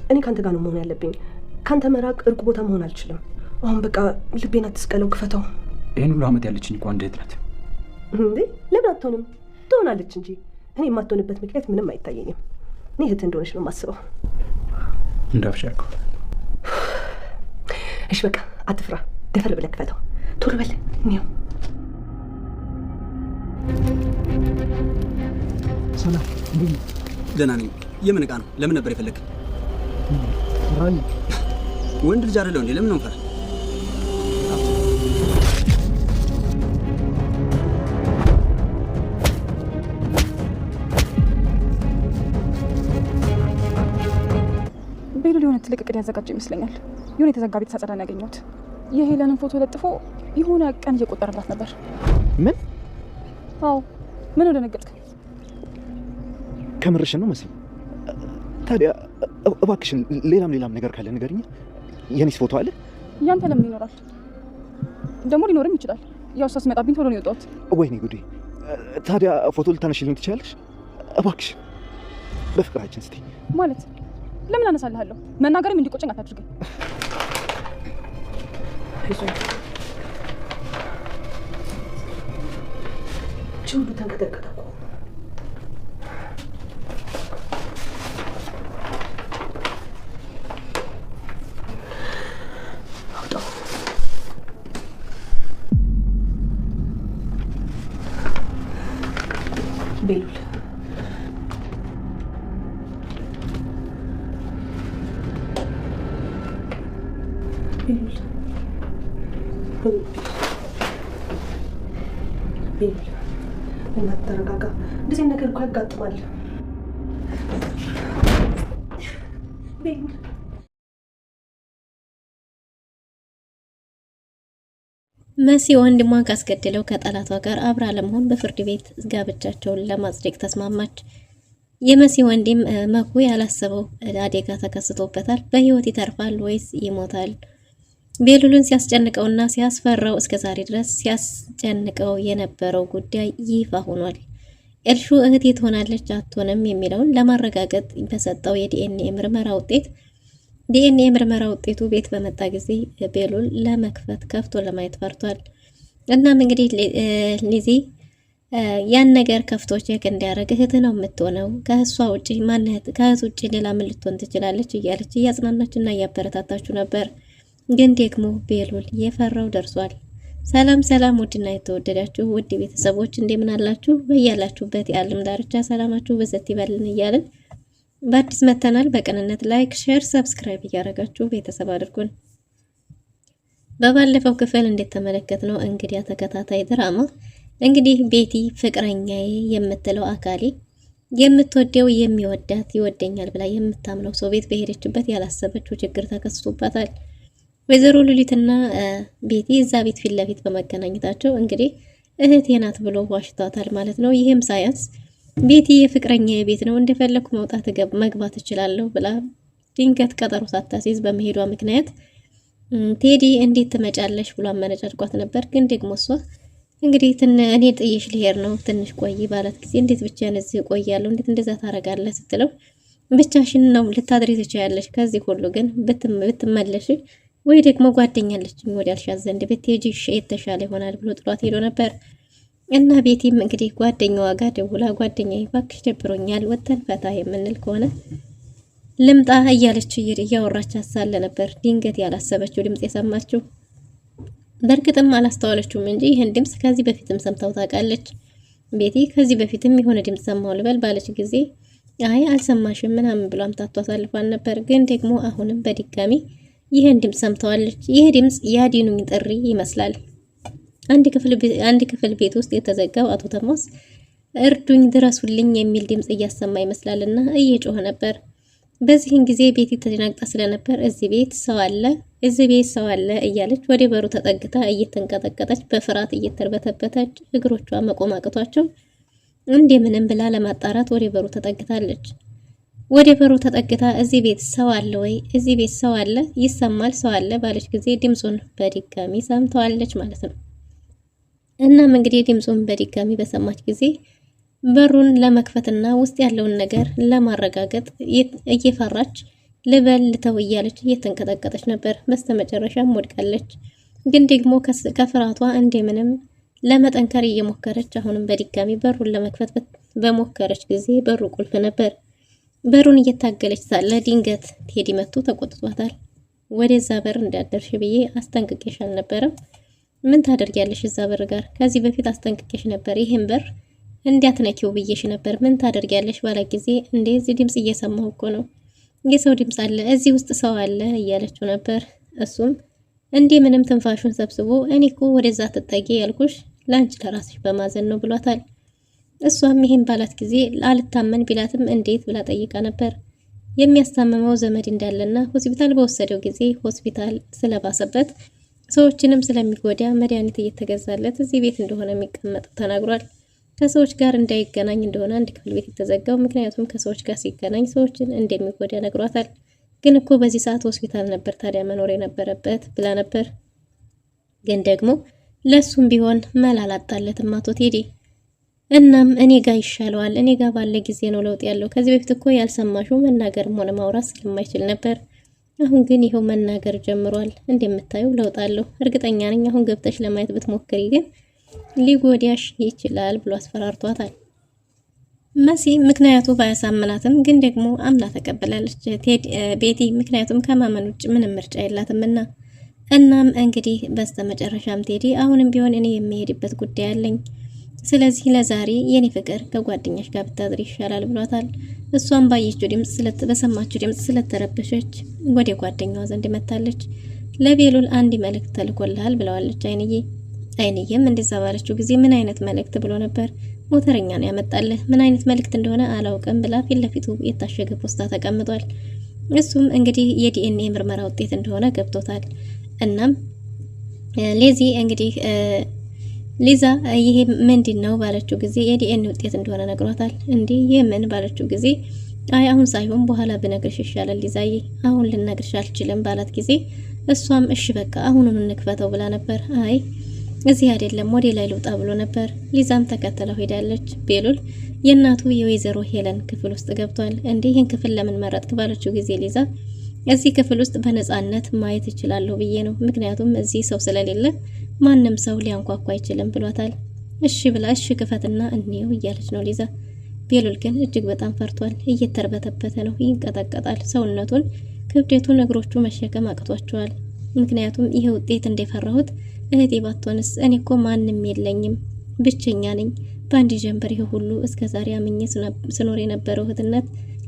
እኔ ካንተ ጋር ነው መሆን ያለብኝ። ካንተ መራቅ እርቅ ቦታ መሆን አልችልም። አሁን በቃ ልቤን አትስቀለው፣ ክፈተው። ይሄን ሁሉ አመት ያለችኝ እኮ አንድ እህት ናት። እንዴ ለምን አትሆንም? ትሆናለች እንጂ እኔ የማትሆንበት ምክንያት ምንም አይታየኝም። እኔ እህት እንደሆነች ነው የማስበው። እንዳፍሻለሁ። እሺ በቃ አትፍራ፣ ደፈር ብለህ ክፈተው። ቶሎ በል እኔው። ሰላም እንዴ? ደህና ነኝ። የምን ዕቃ ነው? ለምን ነበር የፈለግ? ራይ ወንድ ልጅ አይደለው እንዴ? ለምን ነው ፈራ? ቤሉ ሊሆን ትልቅ እቅድ ያዘጋጀ ይመስለኛል። የሆነ የተዘጋ ቤት ሳጸዳን ያገኘሁት የሄለንን ፎቶ ለጥፎ የሆነ ቀን እየቆጠረላት ነበር። ምን? አዎ። ምን ወደ ነገርክ? ከምርሽን ነው መስል? ታዲያ እባክሽን ሌላም ነገር ካለ ንገሪኝ። የኔስ ፎቶ አለ? ያንተ ለምን ይኖራል? ደግሞ ሊኖርም ይችላል። ያው እሷ ስመጣብኝ ቶሎ ነው የወጣሁት። ወይኔ ጉዴ! ታዲያ ፎቶ ልታነሽልኝ ትችላለሽ? እባክሽን በፍቅራችን እስቲ። ማለት ለምን አነሳልሃለሁ? መናገርም እንዲቆጨኝ አታድርገኝ። ችውዱ ተንቀጠቀጠ እኮ። አውጣው። ቤሉል ቤሉል እናት ተረጋጋ። እንደዚህ ነገር እኮ ያጋጥማል። ቤሉል መሲ ወንድሟን ካስገደለው ከጠላቷ ጋር አብራ ለመሆን በፍርድ ቤት ጋብቻቸውን ለማጽደቅ ተስማማች። የመሲ ወንድም መኩ ያላሰበው አደጋ ተከስቶበታል። በህይወት ይተርፋል ወይስ ይሞታል? ቤሉልን ሲያስጨንቀውና ሲያስፈራው እስከዛሬ ድረስ ሲያስጨንቀው የነበረው ጉዳይ ይፋ ሆኗል። ኤልሹ እህቴ ትሆናለች አትሆንም የሚለውን ለማረጋገጥ በሰጠው የዲኤንኤ ምርመራ ውጤት ዲኤንኤ ምርመራ ውጤቱ ቤት በመጣ ጊዜ ቤሉል ለመክፈት ከፍቶ ለማየት ፈርቷል። እናም እንግዲህ ሊዚ ያን ነገር ከፍቶ ቼክ እንዲያደርግ እህት ነው የምትሆነው፣ ከእሷ ውጪ ማንነት ከእህት ውጪ ሌላ ምን ልትሆን ትችላለች እያለች እያጽናናችና እያበረታታችሁ ነበር። ግን ደግሞ ቤሉል የፈራው ደርሷል። ሰላም ሰላም! ውድና የተወደዳችሁ ውድ ቤተሰቦች እንደምን አላችሁ? በያላችሁበት የዓለም ዳርቻ ሰላማችሁ በዘት ይበልን እያልን በአዲስ መተናል። በቅንነት ላይክ፣ ሼር፣ ሰብስክራይብ እያደረጋችሁ ቤተሰብ አድርጉን። በባለፈው ክፍል እንደተመለከትነው እንግዲህ ተከታታይ ድራማ እንግዲህ ቤቲ ፍቅረኛዬ የምትለው አካሌ የምትወደው የሚወዳት ይወደኛል ብላ የምታምነው ሰው ቤት በሄደችበት ያላሰበችው ችግር ተከስቶባታል። ወይዘሮ ሉሊትና ቤቲ እዛ ቤት ፊት ለፊት በመገናኘታቸው እንግዲህ እህቴ ናት ብሎ ዋሽቷታል ማለት ነው። ይህም ሳያንስ ቤቲ የፍቅረኛ ቤት ነው እንደፈለኩ መውጣት መግባት እችላለሁ ብላ ድንገት ቀጠሮ ሳታስይዝ በመሄዷ ምክንያት ቴዲ እንዴት ትመጫለሽ ብሎ አመነጫጭቋት ነበር። ግን ደግሞ እሷ እንግዲህ እኔ ጥዬሽ ልሄድ ነው ትንሽ ቆይ ባላት ጊዜ እንዴት ብቻዬን እዚህ እቆያለሁ እንዴት እንደዛ ታረጋለህ ስትለው ብቻሽን ነው ልታድሪ ትችያለሽ፣ ከዚህ ሁሉ ግን ብትመለሽ ወይ ደግሞ ጓደኛለችኝ ወዲያልሻት ዘንድ ብትሄጂ የተሻለ ይሆናል ብሎ ጥሏት ሄዶ ነበር። እና ቤቲም እንግዲህ ጓደኛዋ ጋር ደውላ ጓደኛዬ እባክሽ ደብሮኛል ወተን ፈታ የምንል ከሆነ ልምጣ እያለች እያወራቻት ሳለ ነበር ድንገት ያላሰበችው ድምጽ የሰማችው። በእርግጥም አላስተዋለችውም እንጂ ይህን ድምጽ ከዚህ በፊትም ሰምታው ታውቃለች። ቤቲ ከዚህ በፊትም የሆነ ድምጽ ሰማው ልበል ባለች ጊዜ አይ አልሰማሽም ምናምን ብሎ አምታቷ አሳልፋን ነበር። ግን ደግሞ አሁንም በድጋሚ ይህን ድምጽ ሰምተዋለች። ይህ ድምጽ ያዲኑኝ ጥሪ ይመስላል። አንድ ክፍል ቤት ውስጥ የተዘጋው አቶ ተማስ እርዱኝ ድረሱልኝ የሚል ድምጽ እያሰማ ይመስላልና እየጮኸ ነበር። በዚህን ጊዜ ቤቲ ተደናግጣ ስለነበር እዚህ ቤት ሰው አለ እያለች ወደ በሩ ተጠግታ እየተንቀጠቀጠች በፍርሃት እየተርበተበተች እግሮቿ መቆም አቅቷቸው እንደምንም ብላ ለማጣራት ወደ በሩ ተጠግታለች። ወደ በሩ ተጠግታ እዚህ ቤት ሰው አለ ወይ? እዚህ ቤት ሰው አለ ይሰማል፣ ሰው አለ ባለች ጊዜ ድምጹን በድጋሚ ሰምተዋለች ማለት ነው። እናም እንግዲህ ድምጹን በድጋሚ በሰማች ጊዜ በሩን ለመክፈትና ውስጥ ያለውን ነገር ለማረጋገጥ እየፈራች ልበልተው እያለች እየተንቀጠቀጠች ነበር። በስተመጨረሻም ወድቃለች። ግን ደግሞ ከፍራቷ እንደምንም ለመጠንከር እየሞከረች አሁንም በድጋሚ በሩን ለመክፈት በሞከረች ጊዜ በሩ ቁልፍ ነበር። በሩን እየታገለች ሳለ ድንገት ቴዲ መጥቶ ተቆጥቷታል። ወደዛ በር እንዳደርሽ ብዬ አስጠንቅቄሽ አልነበረም? ምን ታደርጊያለሽ እዛ በር ጋር? ከዚህ በፊት አስጠንቅቄሽ ነበር። ይሄን በር እንዳትነኪው ብዬሽ ነበር። ምን ታደርጊያለሽ ባለ ጊዜ እንደዚህ ድምጽ እየሰማሁ እኮ ነው። የሰው ድምጽ አለ፣ እዚህ ውስጥ ሰው አለ እያለችው ነበር። እሱም እንዴ ምንም ትንፋሹን ሰብስቦ እኔ እኮ ወደዛ ትጠጊ ያልኩሽ ላንቺ ለራስሽ በማዘን ነው ብሏታል። እሷም ይሄን ባላት ጊዜ አልታመን ቢላትም እንዴት ብላ ጠይቃ ነበር። የሚያስታምመው ዘመድ እንዳለና ሆስፒታል በወሰደው ጊዜ ሆስፒታል ስለባሰበት ሰዎችንም ስለሚጎዳ መድኃኒት እየተገዛለት እዚህ ቤት እንደሆነ የሚቀመጥ ተናግሯል። ከሰዎች ጋር እንዳይገናኝ እንደሆነ አንድ ክፍል ቤት የተዘጋው ምክንያቱም ከሰዎች ጋር ሲገናኝ ሰዎችን እንደሚጎዳ ነግሯታል። ግን እኮ በዚህ ሰዓት ሆስፒታል ነበር ታዲያ መኖር የነበረበት ብላ ነበር። ግን ደግሞ ለሱም ቢሆን መላላጣለትም አቶ ቴዲ። እናም እኔ ጋር ይሻለዋል፣ እኔ ጋር ባለ ጊዜ ነው ለውጥ ያለው። ከዚህ በፊት እኮ ያልሰማሽው መናገርም ሆነ ማውራት ስለማይችል ነበር። አሁን ግን ይኸው መናገር ጀምሯል። እንደምታዩ ለውጥ አለው። እርግጠኛ ነኝ አሁን ገብተሽ ለማየት ብትሞክሪ ግን ሊጎዳሽ ይችላል ብሎ አስፈራርቷታል። መሲ ምክንያቱ ባያሳምናትም ግን ደግሞ አምና ተቀበላለች ቤቲ። ምክንያቱም ከማመን ውጭ ምንም ምርጫ የላትምና። እናም እንግዲህ በስተመጨረሻም ቴዲ አሁንም ቢሆን እኔ የሚሄድበት ጉዳይ አለኝ፣ ስለዚህ ለዛሬ የኔ ፍቅር ከጓደኛሽ ጋር ብታድሪ ይሻላል ብሏታል። እሷም ባየችው ድምጽ በሰማችው ድምጽ ስለተረበሸች ወደ ጓደኛዋ ዘንድ መታለች። ለቤሉል አንድ መልእክት ተልኮልሃል ብለዋለች አይንዬም እንደዛ ባለችው ጊዜ ምን አይነት መልእክት ብሎ ነበር። ሞተረኛ ነው ያመጣልህ፣ ምን አይነት መልእክት እንደሆነ አላውቅም ብላ ፊት ለፊቱ የታሸገ ፖስታ ተቀምጧል። እሱም እንግዲህ የዲኤንኤ ምርመራ ውጤት እንደሆነ ገብቶታል። እናም ለዚህ እንግዲህ ሊዛ ይሄ ምንድነው ባለችው ጊዜ የዲኤንኤ ውጤት እንደሆነ ነግሯታል። እንዲህ የምን ባለችው ጊዜ አይ አሁን ሳይሆን በኋላ ብነግርሽ ይሻላል ሊዛዬ፣ አሁን ልነግርሽ አልችልም ባላት ጊዜ እሷም እሺ በቃ አሁኑን እንክፈተው ብላ ነበር። አይ እዚህ አይደለም ወደ ላይ ልውጣ ብሎ ነበር። ሊዛም ተከተለው ሄዳለች። ቤሉል የእናቱ የወይዘሮ ሄለን ክፍል ውስጥ ገብቷል። እንዴ ይህን ክፍል ለምን መረጥክ ባለችው ጊዜ ሊዛ እዚህ ክፍል ውስጥ በነፃነት ማየት እችላለሁ ብዬ ነው፣ ምክንያቱም እዚህ ሰው ስለሌለ ማንም ሰው ሊያንኳኳ አይችልም ብሏታል። እሺ ብላ እሺ ክፈትና እንየው እያለች ነው ሊዛ። ቤሉል ግን እጅግ በጣም ፈርቷል። እየተርበተበተ ነው፣ ይንቀጠቀጣል። ሰውነቱን ክብደቱን እግሮቹ መሸከም አቅቷቸዋል። ምክንያቱም ይሄ ውጤት እንደፈራሁት እህቴ ባትሆንስ? እኔ እኮ ማንም የለኝም፣ ብቸኛ ነኝ። በአንድ ጀንበር ይሄ ሁሉ እስከ ዛሬ አምኜ ስኖር የነበረው እህትነት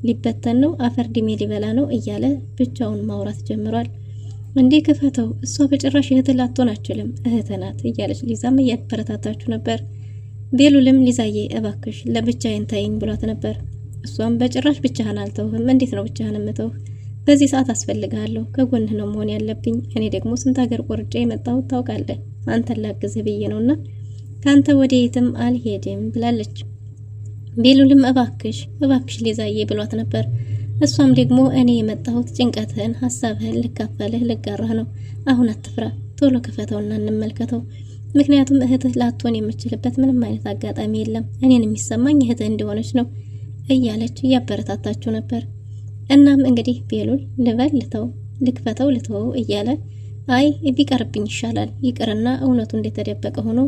ሊበተን ነው፣ አፈር ድሜ ሊበላ ነው እያለ ብቻውን ማውራት ጀምሯል። እንዴ ክፈተው፣ እሷ በጭራሽ እህት ላትሆን አትችልም፣ እህት ናት እያለች ሊዛም እያበረታታችሁ ነበር። ቤሉልም ሊዛዬ እባክሽ ለብቻዬን ተይኝ ብሏት ነበር። እሷም በጭራሽ ብቻህን አልተውህም፣ እንዴት ነው ብቻህን የምተውህ? በዚህ ሰዓት አስፈልጋለሁ፣ ከጎንህ ነው መሆን ያለብኝ። እኔ ደግሞ ስንት ሀገር ቆርጬ የመጣሁት ታውቃለህ፣ አንተን ላግዝህ ብዬ ነውና ካንተ ወደ የትም አልሄድም ብላለች። ቤሉልም እባክሽ ሊዛዬ ብሏት ነበር። እሷም ደግሞ እኔ የመጣሁት ጭንቀትህን፣ ሀሳብህን ልካፈልህ ልጋራህ ነው። አሁን አትፍራ፣ ቶሎ ክፈተውና እንመልከተው። ምክንያቱም እህትህ ላትሆን የምችልበት ምንም አይነት አጋጣሚ የለም። እኔን የሚሰማኝ እህትህ እንደሆነች ነው እያለች እያበረታታችሁ ነበር። እናም እንግዲህ ቤሉል ልክፈተው ልተው እያለ አይ ቢቀርብኝ ይሻላል፣ ይቅርና እውነቱ እንደተደበቀ ሆኖ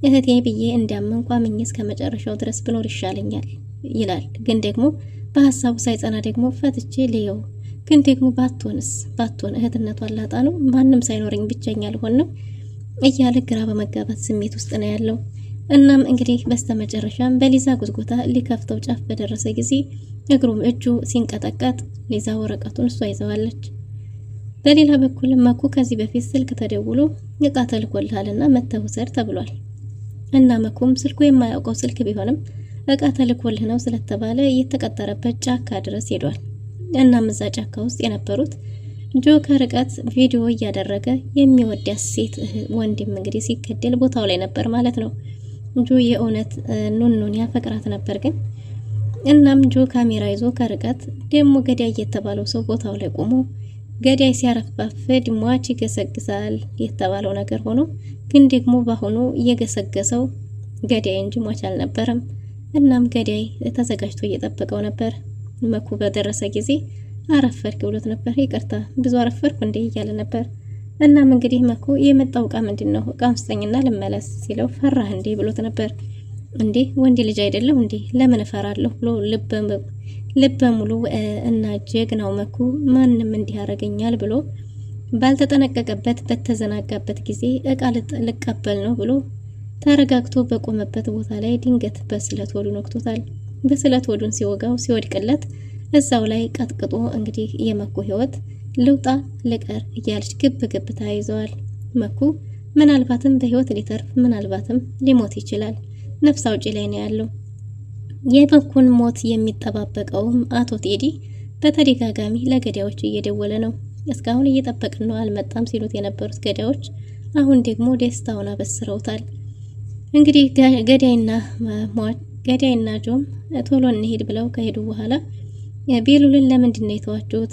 እህቴ ብዬ እንዳመንኳ ምኜ እስከ መጨረሻው ድረስ ብኖር ይሻለኛል ይላል። ግን ደግሞ በሀሳቡ ሳይጸና ደግሞ ፈትቼ ልየው፣ ግን ደግሞ ባትሆን እህትነቷን ላጣ ነው፣ ማንም ሳይኖረኝ ብቸኛ ልሆን ነው እያለ ግራ በመጋባት ስሜት ውስጥ ነው ያለው። እናም እንግዲህ በስተመጨረሻም በሊዛ ጉዝጉታ ሊከፍተው ጫፍ በደረሰ ጊዜ እግሩም እጁ ሲንቀጠቀጥ ሊዛ ወረቀቱን እሷ ይዘዋለች። በሌላ በኩል መኩ ከዚህ በፊት ስልክ ተደውሎ እቃ ተልኮልሃልና መተህ ውሰድ ተብሏል። እና መኩም ስልኩ የማያውቀው ስልክ ቢሆንም እቃ ተልኮልህ ነው ስለተባለ የተቀጠረበት ጫካ ድረስ ሄዷል። እናም እዛ ጫካ ውስጥ የነበሩት ጆ ከርቀት ቪዲዮ እያደረገ የሚወዳት ሴት ወንድም እንግዲህ ሲገደል ቦታው ላይ ነበር ማለት ነው። ጆ የእውነት ኑኑን ያፈቅራት ነበር ግን እናም ጆ ካሜራ ይዞ ከርቀት ደግሞ ገዳይ የተባለው ሰው ቦታው ላይ ቆሞ ገዳይ ሲያረፍባፍድ ሟች ይገሰግሳል የተባለው ነገር ሆኖ ግን ደግሞ ባሁኑ እየገሰገሰው ገዳይ እንጂ ሟች አልነበረም። እናም ገዳይ ተዘጋጅቶ እየጠበቀው ነበር። መኩ በደረሰ ጊዜ አረፈድክ ብሎት ነበር። ይቅርታ ብዙ አረፈድኩ እንዴ እያለ ነበር። እናም እንግዲህ መኩ የመጣው እቃ ምንድነው? እቃውን ስጠኝና ልመለስ ሲለው ፈራህ እንዴ ብሎት ነበር። እንዴ ወንድ ልጅ አይደለሁ እንዴ ለምን እፈራለሁ ብሎ ልበ ሙሉ እና ጀግናው መኩ ማንም እንዲህ ያደርገኛል ብሎ ባልተጠነቀቀበት በተዘናጋበት ጊዜ እቃ ልቀበል ነው ብሎ ተረጋግቶ በቆመበት ቦታ ላይ ድንገት በስለት ወዱን ወቅቶታል። በስለት ወዱን ሲወጋው ሲወድቅለት እዛው ላይ ቀጥቅጦ እንግዲህ የመኩ ህይወት ልውጣ ልቀር እያለች ግብ ግብ ተያይዘዋል። መኩ ምናልባትም በህይወት ሊተርፍ ምናልባትም ሊሞት ይችላል። ነፍስ አውጪ ላይ ነው ያለው። የመኩን ሞት የሚጠባበቀውም አቶ ቴዲ በተደጋጋሚ ለገዳዮች እየደወለ ነው። እስካሁን እየጠበቅን ነው አልመጣም ሲሉት የነበሩት ገዳዮች አሁን ደግሞ ደስታውን አበስረውታል። እንግዲህ ገዳይና ጆም ቶሎ እንሄድ ብለው ከሄዱ በኋላ ቤሉልን ለምንድን ነው የተዋችሁት?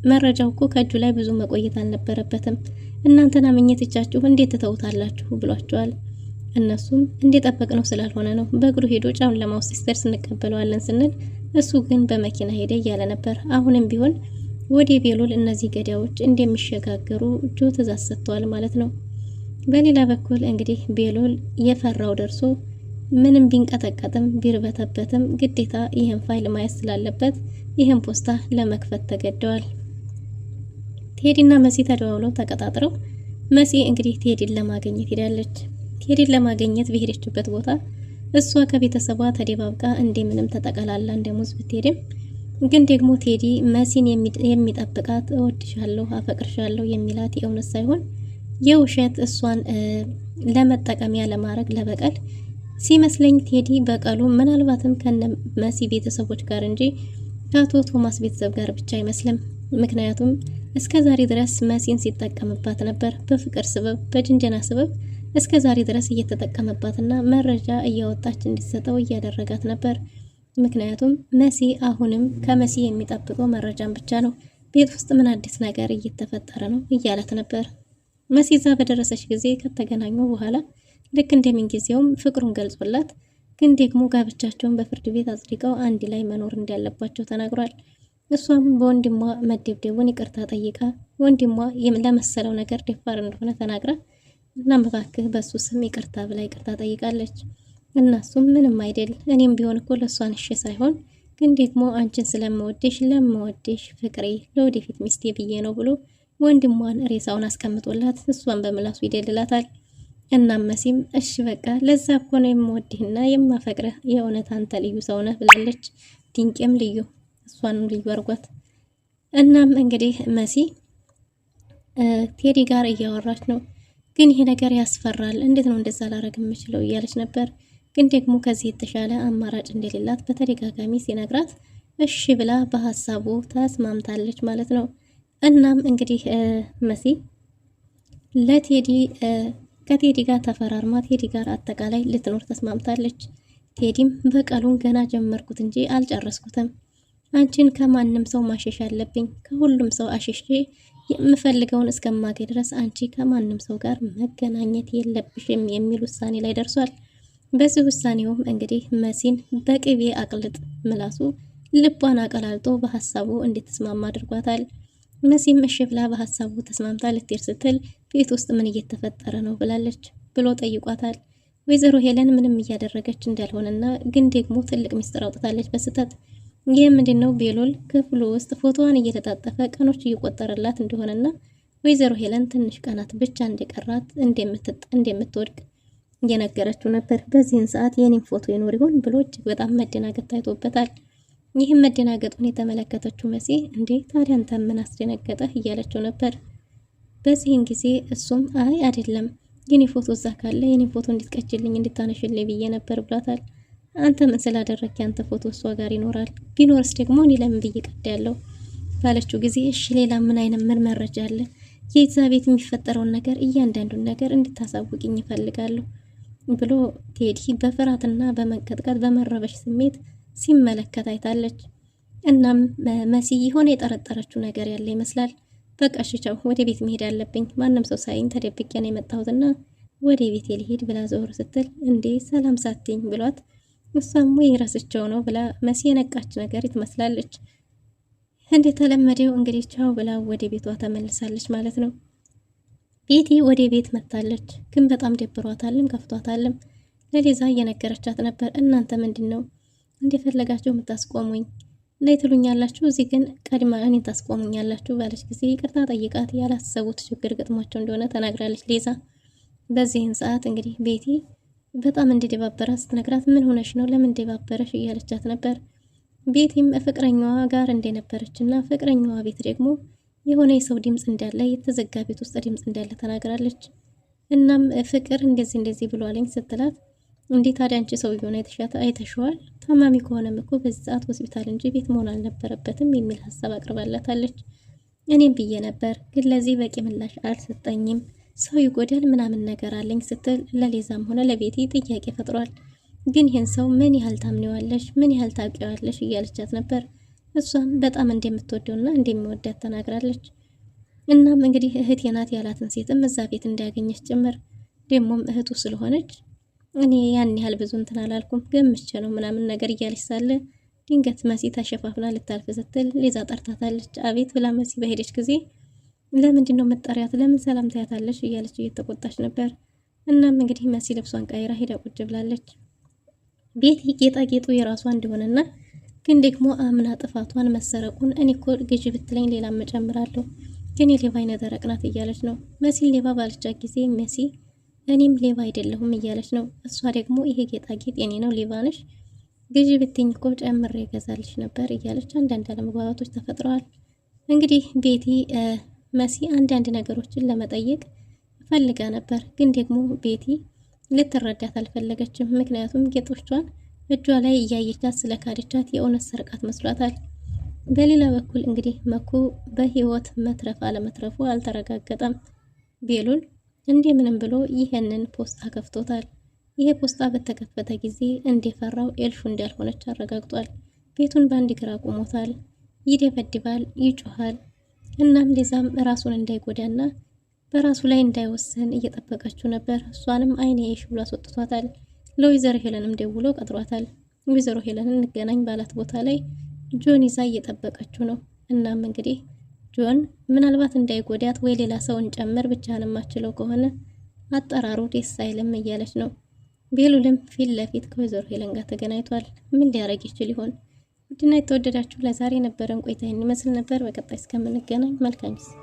መረጃው እኮ ከእጁ ላይ ብዙ መቆየት አልነበረበትም። እናንተና ምኝትቻችሁ እንዴት ትተውታላችሁ ብሏቸዋል። እነሱም እንደጠበቅነው ስላልሆነ ነው። በእግሩ ሄዶ ጫውን ለማውሰድ ሲደርስ እንቀበለዋለን ስንል እሱ ግን በመኪና ሄደ እያለ ነበር። አሁንም ቢሆን ወደ ቤሉል እነዚህ ገዳዮች እንደሚሸጋገሩ ጆ ትእዛዝ ሰጥቷል ማለት ነው። በሌላ በኩል እንግዲህ ቤሉል የፈራው ደርሶ ምንም ቢንቀጠቀጥም ቢርበተበትም ግዴታ ይህን ፋይል ማየት ስላለበት ይህን ፖስታ ለመክፈት ተገደዋል። ቴዲና መሲ ተደዋውለው ተቀጣጥረው መሲ እንግዲህ ቴዲን ለማግኘት ሄዳለች። ቴዲን ለማግኘት በሄደችበት ቦታ እሷ ከቤተሰቧ ተደባብቃ እንደምንም ተጠቀላላ እንደሙዝ ብትሄድም ግን ደግሞ ቴዲ መሲን የሚጠብቃት እወድሻለሁ፣ አፈቅርሻለሁ የሚላት የእውነት ሳይሆን የውሸት እሷን ለመጠቀሚያ ለማድረግ ለበቀል ሲመስለኝ ቴዲ በቀሉ ምናልባትም ከነ መሲ ቤተሰቦች ጋር እንጂ ከአቶ ቶማስ ቤተሰብ ጋር ብቻ አይመስልም። ምክንያቱም እስከ ዛሬ ድረስ መሲን ሲጠቀምባት ነበር። በፍቅር ስበብ፣ በጅንጀና ስበብ እስከ ዛሬ ድረስ እየተጠቀመባትና መረጃ እያወጣች እንዲሰጠው እያደረጋት ነበር። ምክንያቱም መሲ አሁንም ከመሲ የሚጠብቀው መረጃን ብቻ ነው። ቤት ውስጥ ምን አዲስ ነገር እየተፈጠረ ነው እያላት ነበር። መሲ እዛ በደረሰች ጊዜ ከተገናኙ በኋላ ልክ እንደምን ጊዜውም ፍቅሩን ገልጾላት ግን ደግሞ ጋብቻቸውን በፍርድ ቤት አጽድቀው አንድ ላይ መኖር እንዳለባቸው ተናግሯል። እሷም በወንድሟ መደብደቡን ይቅርታ ጠይቃ ወንድሟ ለመሰለው ነገር ደፋር እንደሆነ ተናግራ እናም እባክህ በሱ ስም ይቅርታ ብላ ይቅርታ ጠይቃለች። እናሱም ምንም አይደል እኔም ቢሆን እኮ ለሷን እሺ ሳይሆን ግን ደግሞ አንቺን ስለምወድሽ ለምወድሽ ፍቅሬ ለወደፊት ሚስቴ ብዬ ነው ብሎ ወንድሟን ሬሳውን አስቀምጦላት እሷን በምላሱ ይደልላታል። እናም መሲም እሺ በቃ ለዛ እኮ ነው የምወድህና የማፈቅረህ የእውነት አንተ ልዩ ሰው ነህ ብላለች። ድንቄም ልዩ እሷንም ልዩ አርጓት። እናም እንግዲህ መሲ ቴዲ ጋር እያወራች ነው። ግን ይሄ ነገር ያስፈራል፣ እንዴት ነው እንደዛ ላረግ የምችለው እያለች ነበር። ግን ደግሞ ከዚህ የተሻለ አማራጭ እንደሌላት በተደጋጋሚ ሲነግራት እሺ ብላ በሀሳቡ ተስማምታለች ማለት ነው። እናም እንግዲህ መሲ ለቴዲ ከቴዲ ጋር ተፈራርማ ቴዲ ጋር አጠቃላይ ልትኖር ተስማምታለች። ቴዲም በቀሉን ገና ጀመርኩት እንጂ አልጨረስኩትም። አንቺን ከማንም ሰው ማሸሽ አለብኝ፣ ከሁሉም ሰው አሸሼ የምፈልገውን እስከማገኝ ድረስ አንቺ ከማንም ሰው ጋር መገናኘት የለብሽም የሚል ውሳኔ ላይ ደርሷል። በዚህ ውሳኔውም እንግዲህ መሲን በቅቤ አቅልጥ ምላሱ ልቧን አቀላልጦ በሀሳቡ እንድትስማማ አድርጓታል። መሲም እሺ ብላ በሀሳቡ ተስማምታ ልትሄድ ስትል ቤት ውስጥ ምን እየተፈጠረ ነው ብላለች ብሎ ጠይቋታል። ወይዘሮ ሄለን ምንም እያደረገች እንዳልሆነና ግን ደግሞ ትልቅ ሚስጥር አውጥታለች በስተት። ይህ ምንድነው? ቤሉል ክፍሉ ውስጥ ፎቶዋን እየተጣጠፈ ቀኖች እየቆጠረላት እንደሆነና ወይዘሮ ሄለን ትንሽ ቀናት ብቻ እንደቀራት እንደምትወድቅ እየነገረችው ነበር። በዚህን ሰዓት የኔን ፎቶ ይኖር ይሆን ብሎ እጅግ በጣም መደናገጥ ታይቶበታል። ይህም መደናገጡን የተመለከተችው መሲ እንዴ ታዲያ አንተ ምን አስደነገጠህ እያለችው ነበር። በዚህን ጊዜ እሱም አይ አይደለም የኔ ፎቶ እዛ ካለ የኔ ፎቶ እንድትቀጭልኝ እንድታነሽልኝ ብዬ ነበር ብሏታል። አንተ ምን ስላደረክ ያንተ ፎቶ እሷ ጋር ይኖራል? ቢኖርስ ደግሞ እኔ ለምን ብዬ ቀዳለሁ ባለችው ጊዜ እሺ ሌላ ምን መረጃ አለ? የዛ ቤት የሚፈጠረውን ነገር እያንዳንዱን ነገር እንድታሳውቅኝ ይፈልጋለሁ ብሎ ቴዲ በፍርሃትና በመንቀጥቀጥ በመረበሽ ስሜት ሲመለከት አይታለች። እናም መሲ የሆነ የጠረጠረችው ነገር ያለ ይመስላል። በቃ እሺ ቻው፣ ወደ ቤት መሄድ አለብኝ፣ ማንም ሰው ሳይኝ ተደብቄ ነው የመጣሁትና ወደ ቤት ልሄድ ብላ ዘወር ስትል እንዴ ሰላም ሳትኝ ብሏት እሷም ወይ ረስቸው ነው ብላ መሲ የነቃች ነገር ትመስላለች። እንደተለመደው እንግዲህ ቻው ብላ ወደ ቤቷ ተመልሳለች ማለት ነው። ቤቲ ወደ ቤት መታለች፣ ግን በጣም ደብሯታልም ከፍቷታልም። ለሊዛ እየነገረቻት ነበር። እናንተ ምንድን ነው እንደፈለጋችሁ የምታስቆሙኝ ላይ ትሉኛላችሁ፣ እዚህ ግን ቀድማ እኔ ታስቆሙኛላችሁ ባለች ጊዜ ይቅርታ ጠይቃት ያላሰቡት ችግር ገጥሟቸው እንደሆነ ተናግራለች ሊዛ። በዚህን ሰዓት እንግዲህ ቤቲ በጣም እንደደባበራት ስትነግራት ምን ሆነሽ ነው ለምን ደባበረሽ እያለቻት ነበር። ቤቲም ፍቅረኛዋ ጋር እንደነበረች እና ፍቅረኛዋ ቤት ደግሞ የሆነ የሰው ድምፅ እንዳለ የተዘጋ ቤት ውስጥ ድምፅ እንዳለ ተናግራለች። እናም ፍቅር እንደዚህ ብሏለኝ ስትላት እንዴት ታዲያ አንቺ ሰውዬውን አይተሽዋል? ታማሚ ከሆነም እኮ በዚህ ሰዓት ሆስፒታል እንጂ ቤት መሆን አልነበረበትም የሚል ሀሳብ አቅርባላታለች። እኔም ብዬ ነበር ግን ለዚህ በቂ ምላሽ አልሰጠኝም፣ ሰው ይጎዳል ምናምን ነገር አለኝ ስትል ለሊዛም ሆነ ለቤቲ ጥያቄ ፈጥሯል። ግን ይህን ሰው ምን ያህል ታምኔዋለሽ? ምን ያህል ታውቂዋለሽ? እያለቻት ነበር። እሷም በጣም እንደምትወደውና እንደሚወዳት ተናግራለች። እናም እንግዲህ እህቴ ናት ያላትን ሴትም እዛ ቤት እንዳያገኘች ጭምር ደግሞም እህቱ ስለሆነች እኔ ያን ያህል ብዙ እንትን አላልኩም ገምቼ ነው ምናምን ነገር እያለች ሳለ ድንገት መሲ ተሸፋፍና ልታልፍ ስትል ሊዛ ጠርታታለች። አቤት ብላ መሲ በሄደች ጊዜ ለምንድን ነው መጠሪያት? ለምን ሰላም ታያታለሽ? እያለች እየተቆጣች ነበር። እናም እንግዲህ መሲ ልብሷን ቀይራ ሄዳ ቁጭ ብላለች። ቤት ጌጣጌጡ የራሷ እንደሆነና ግን ደግሞ አምና ጥፋቷን መሰረቁን እኔ እኮ ግዢ ብትለኝ ሌላ መጨምራለሁ ግን የሌባ አይነ ደረቅ ናት እያለች ነው። መሲን ሌባ ባለቻት ጊዜ መሲ እኔም ሌባ አይደለሁም እያለች ነው። እሷ ደግሞ ይሄ ጌጣጌጥ የኔ ነው ሌባ ነሽ ግዢ ብትኝ እኮ ጨምሬ እገዛልሽ ነበር እያለች አንዳንድ አለመግባባቶች ተፈጥረዋል። እንግዲህ ቤቲ መሲ አንዳንድ ነገሮችን ለመጠየቅ ፈልጋ ነበር፣ ግን ደግሞ ቤቲ ልትረዳት አልፈለገችም። ምክንያቱም ጌጦቿን እጇ ላይ እያየቻት ስለካደቻት የእውነት ሰርቃት መስሏታል። በሌላ በኩል እንግዲህ መኩ በህይወት መትረፍ አለመትረፉ አልተረጋገጠም። ቤሉል እንደምንም ብሎ ይሄንን ፖስታ ከፍቶታል። ይሄ ፖስታ በተከፈተ ጊዜ እንደፈራው ኤልሹ እንዳልሆነች አረጋግጧል። ቤቱን በአንድ ግራ ቆሞታል። ይደበድባል፣ ይጮሃል። እናም ሊዛም ራሱን እንዳይጎዳና በራሱ ላይ እንዳይወስን እየጠበቀችው ነበር። እሷንም አይኔ ይሽ ብሎ አስወጥቷታል። ለወይዘሮ ሄለንም ደውሎ ቀጥሯታል። ወይዘሮ ሄለንን እንገናኝ ባላት ቦታ ላይ ጆን ይዛ እየጠበቀችው ነው። እናም እንግዲህ ጆን ምናልባት እንዳይጎዳት ወይ ሌላ ሰውን ጨምር ብቻህን ማችለው ከሆነ አጠራሩ ደስ አይልም እያለች ነው። ቤሉልም ፊት ለፊት ከወይዘሮ ሄለን ጋር ተገናኝቷል። ምን ሊያደርግ ይችል ይሆን? ውድና የተወደዳችሁ ለዛሬ የነበረን ቆይታ ይመስል ነበር። በቀጣይ እስከምንገናኝ መልካም ጊዜ